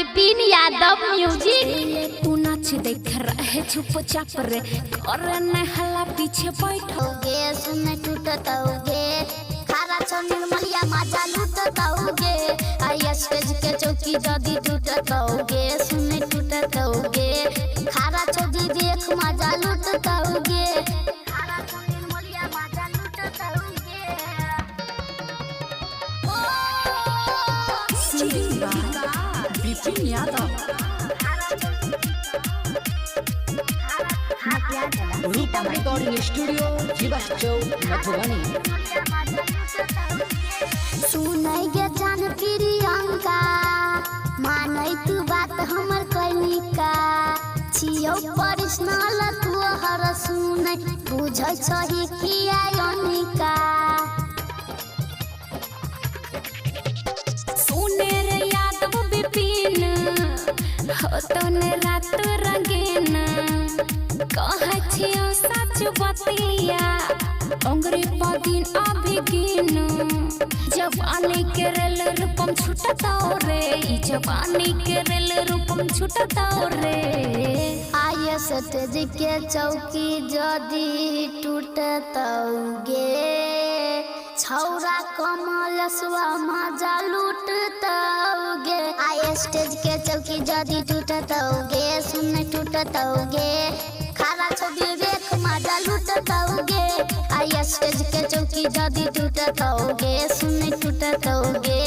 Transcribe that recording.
Vipin Yadav music. तू नाच देख रहे चुपचाप रे, करने हल्ला पीछे बैठोगे, सुने टूटतोगे, खारा छो निर्मलिया मजा लूटतोगे, आई स्टेज के चौकी जदी टूटतोगे, सुने टूटतोगे, खारा छो दी देख मजा लूटतोगे, खारा छो निर्मलिया मजा लूटतोगे। विपिन यादव रूपम रिकॉर्डिंग स्टूडियो जीवा चौक मधुबनी। सुनै गे जान प्रियंका, मानै तू बात हमर कनिका, छियौ पर्सनल तोहर सुनै, बुझै छही किया अनिका। सुने रे यादव विपिन, होतो ने रात रंगीन, कहे छियो सच बतिया, अंग्रे पदिन अभी गिन, जवानी के रेल रूपम छूटतो रे, जवानी के रेल रूपम छूटतो रे। आय स्टेज के चौकी जदी टूटतोगे, छौरा कमल स्वा मजा लूटतोगे, आय स्टेज के चौकी जदी टूटतोगे, सुन टूटतोगे, खारा छो देख मजा लूटतोगे, आई स्टेज के चौकी जदी टूटतोगे, सुन टूटतोगे,